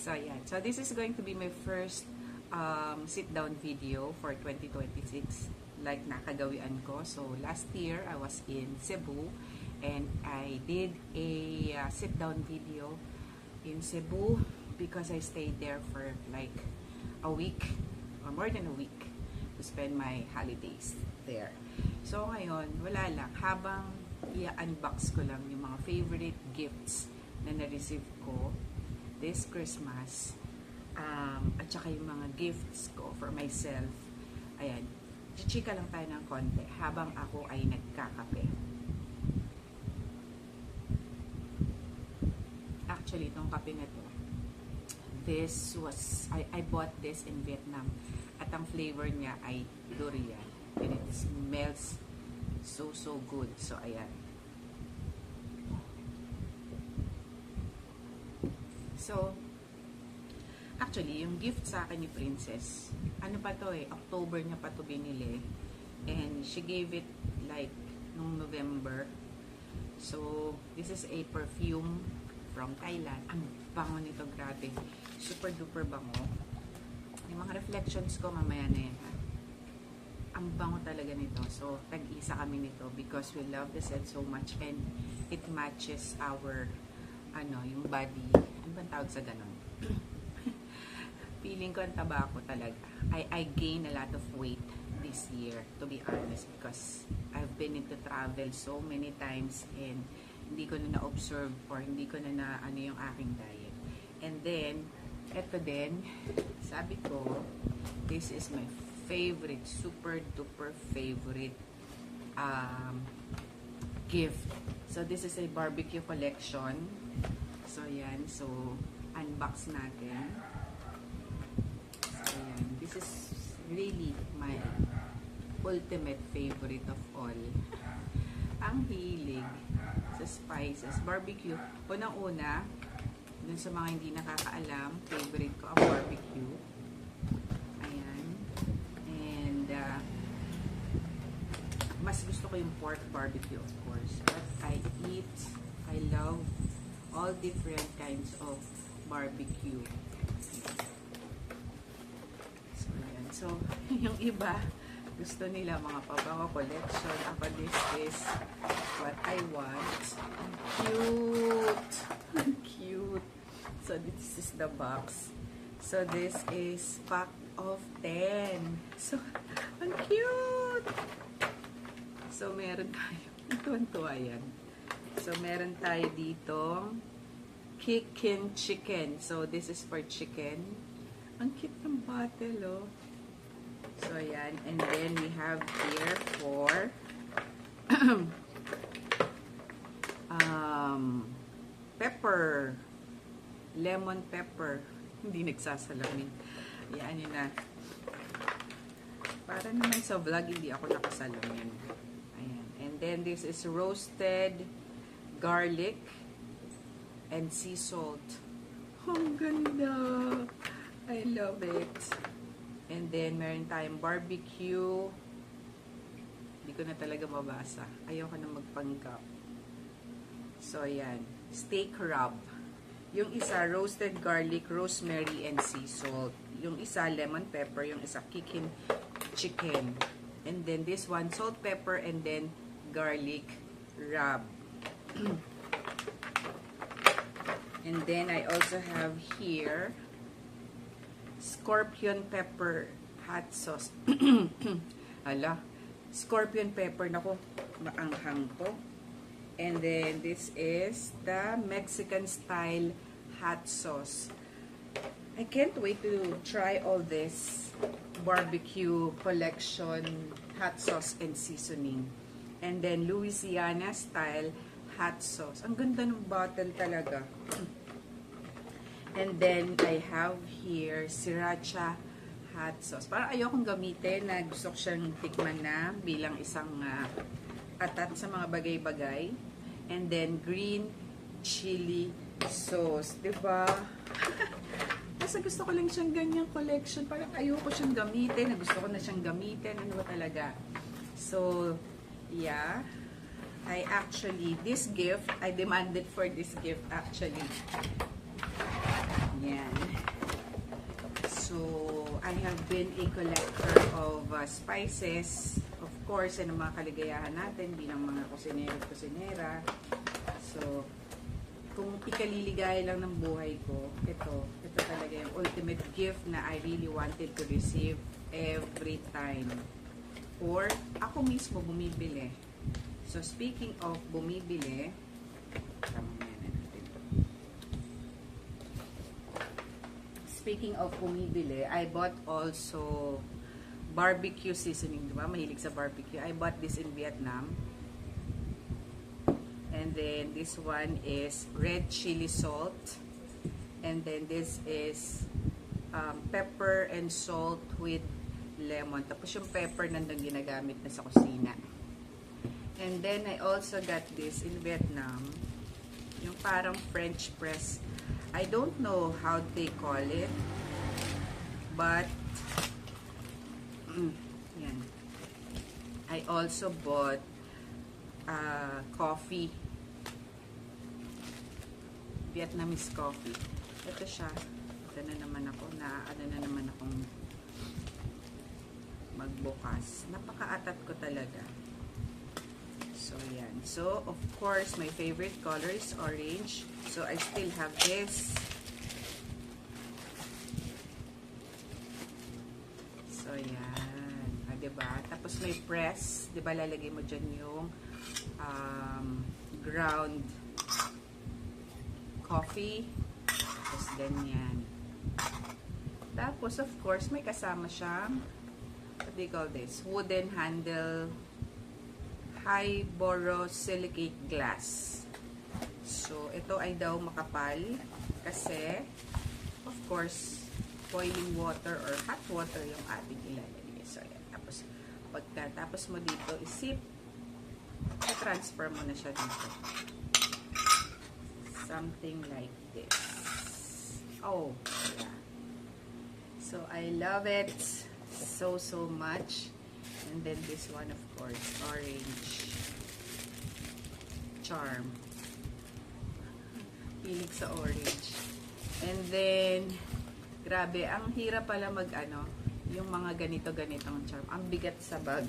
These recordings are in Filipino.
So, yan. So, this is going to be my first sit-down video for 2026. Like nakagawian ko. So, last year, I was in Cebu and I did a sit-down video in Cebu because I stayed there for like a week or more than a week to spend my holidays there. So, ngayon, wala lang. Habang i-unbox ko lang yung mga favorite gifts na na-receive ko this Christmas, at saka yung mga gifts ko for myself. Ayan, chichika lang tayo ng konti habang ako ay nagkakape. Actually, itong kape na to, this was, I bought this in Vietnam at ang flavor niya ay durian and it smells so good. So, ayan. So, actually, yung gift sa akin ni Princess, ano pa to October niya pa to binili. And she gave it like nung November. So, this is a perfume from Thailand. Ang bango nito, grabe. Super duper bango. Yung mga reflections ko, mamaya na yan. Ang bango talaga nito. So, tag-isa kami nito because we love the scent so much and it matches our yung body. Ano bang tawag sa ganon? Feeling ko ang taba ko talaga. I gained a lot of weight this year, to be honest, because I've been into travel so many times and hindi ko na na-observe or hindi ko na yung aking diet. And then, eto din, sabi ko, this is my favorite, super duper favorite gift. So, this is a barbecue collection. So, yan. So, unbox natin. So, yan. This is really my ultimate favorite of all. Ang hilig sa spices. Barbecue. Unang-una, dun sa mga hindi nakakaalam, favorite ko ang barbecue. Ayan. And, mas gusto ko yung pork barbecue, of course. But I love all different kinds of barbecue. So, yan. So, yung iba, gusto nila mga pabango collection. Ako, this is what I want. Ang cute! Ang cute! So, this is the box. So, this is pack of 10. So, ang cute! So, meron tayo. Tuwan-tuwa yan. So, meron tayo dito Kickin chicken. So, this is for chicken. Ang cute ng bottle, oh. So, yan. And then, we have here for pepper. Lemon pepper. Hindi nagsasalamin. Yan, yun na. Para naman sa vlog, hindi ako nakasalamin. Ayan. And then, this is roasted garlic and sea salt. Oh, ang ganda. I love it. And then, meron tayong barbecue. Hindi ko na talaga mabasa. Ayoko na magpanggap. So, ayan. Steak rub. Yung isa, roasted garlic, rosemary, and sea salt. Yung isa, lemon pepper. Yung isa, kickin chicken. And then, this one, salt, pepper, and then garlic rub. And then, I also have here scorpion pepper hot sauce. Ala, scorpion pepper. Naku, maanghang to. And then, this is the Mexican style hot sauce. I can't wait to try all this barbecue collection hot sauce and seasoning. And then, Louisiana style hot sauce. Ang ganda ng bottle talaga. And then, I have here sriracha hot sauce. Parang ayokong gamitin na gusto ko siyang tikman na bilang isang atat sa mga bagay-bagay. And then, green chili sauce. Diba? Kasi gusto ko lang siyang ganyang collection. Parang ayoko siyang gamitin. Na gusto ko na siyang gamitin. Ano ba talaga? So, yeah. I demanded for this gift actually. Yan. I have been a collector of spices, of course, and ang mga kaligayahan natin bilang mga kusinero at kusinera. So, kung ikaliligaya lang ng buhay ko, ito talaga yung ultimate gift na I really wanted to receive every time. Or, ako mismo bumibili. So, speaking of bumibili, I bought also barbecue seasoning, diba? Mahilig sa barbecue. I bought this in Vietnam. And then this one is red chili salt. And then this is pepper and salt with lemon. Tapos yung pepper nandang ginagamit na sa kusina. And then I also got this in Vietnam. Yung parang French press. I don't know how they call it. But yan. I also bought coffee. Vietnamese coffee. Ito siya. Ito na naman ako. Ano na naman akong magbukas. Napakaatat ko talaga. So, yan. So, of course, my favorite color is orange. So, I still have this. So, yan. Diba? Tapos may press. Diba, lalagay mo dyan yung ground coffee. Tapos, ganyan. Tapos, of course, may kasama siyang, what do you call this? Wooden handle high borosilicate glass. So, ito ay daw makapal kasi, of course, boiling water or hot water yung ating ilalagay. So, ayan. Tapos, pagkatapos mo dito, isip, i-transfer mo na siya dito. Something like this. Oh, yeah. So, I love it so much. And then this one, of course, orange charm. Pilig sa orange. And then, grabe, ang hirap pala yung mga ganito-ganitong charm. Ang bigat sa bag.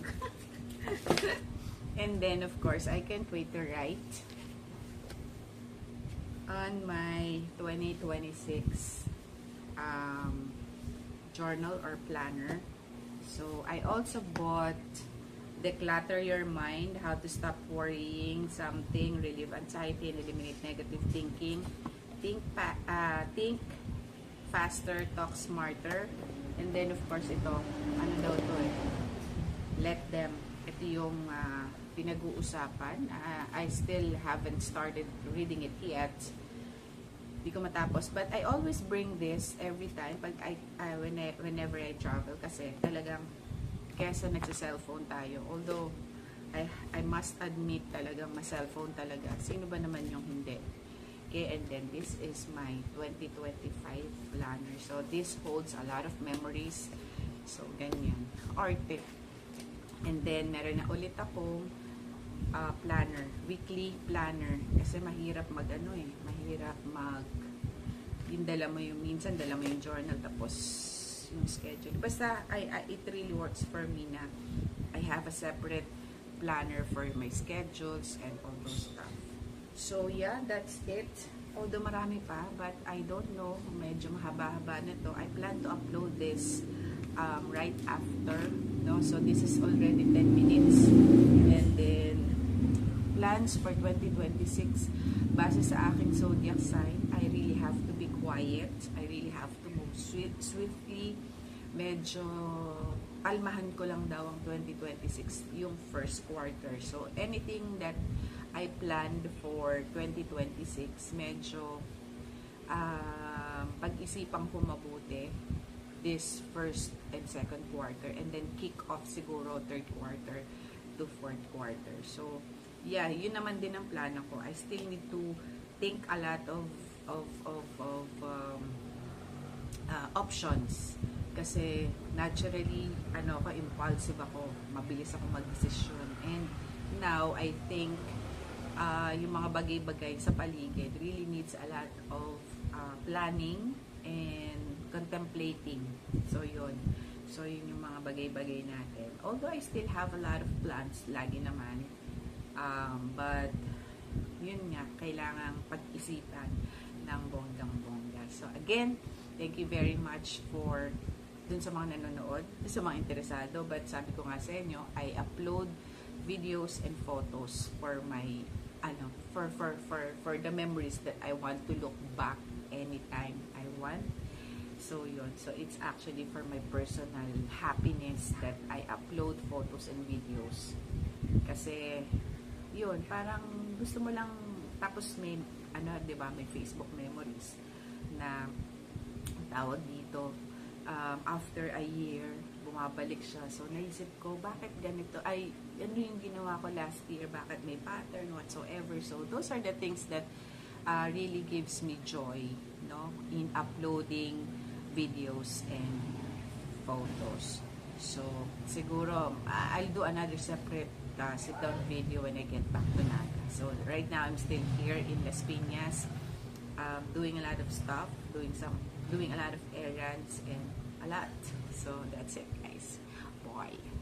And then, of course, I can't wait to write on my 2026 journal or planner. So, I also bought Declutter Your Mind, How to Stop Worrying Something, Relieve Anxiety, and Eliminate Negative Thinking. Think Faster, Talk Smarter. And then, of course, ito, ano daw to eh? Let Them. Ito yung pinag-uusapan. I still haven't started reading it yet. Di ko matapos. But I always bring this every time whenever I travel kasi talagang kesa nagsa-cellphone tayo. Although, I must admit talagang ma-cellphone talaga. Sino ba naman yung hindi? Okay, and then this is my 2025 planner. So, this holds a lot of memories. So, ganyan. Arte. And then, meron na ulit akong planner, weekly planner, kasi mahirap minsan dala mo yung journal, tapos yung schedule. Basta, it really works for me na I have a separate planner for my schedules and all those stuff. So, yeah, that's it. Although marami pa, but I don't know, medyo mahaba-haba na to. I plan to upload this right after, no? So, this is already 10 minutes. And then, plans for 2026, base sa aking zodiac sign, I really have to be quiet. I really have to move swiftly. Medyo almahan ko lang daw ang 2026, yung first quarter. So, anything that I planned for 2026, medyo pag-isipan ko mabuti this first and second quarter, and then kick off siguro third quarter to fourth quarter. So, yeah, yun naman din ang plano ko. I still need to think a lot of options. Kasi naturally, impulsive ako. Mabilis ako mag-desisyon. And now, I think yung mga bagay-bagay sa paligid really needs a lot of planning and contemplating. So, yun. So, yun yung mga bagay-bagay natin. Although I still have a lot of plans, lagi naman. But, yun nga, kailangang pag-isipan ng bonggang-bongga. So, again, thank you very much for dun sa mga nanonood, dun sa mga interesado. But sabi ko nga sa inyo, I upload videos and photos for my, for the memories that I want to look back anytime I want. So, yun. So, it's actually for my personal happiness that I upload photos and videos. Kasi, yun, parang gusto mo lang, tapos may, di ba, may Facebook memories na tawag dito, after a year, bumabalik siya. So, naisip ko, bakit ganito? Ay, ano yung ginawa ko last year? Bakit may pattern whatsoever? So, those are the things that really gives me joy, no? In uploading videos and photos. So, siguro, I'll do another separate sit-down video when I get back to Naga. So, right now, I'm still here in Las Piñas, doing a lot of stuff, doing a lot of errands, and a lot. So, that's it, guys. Bye.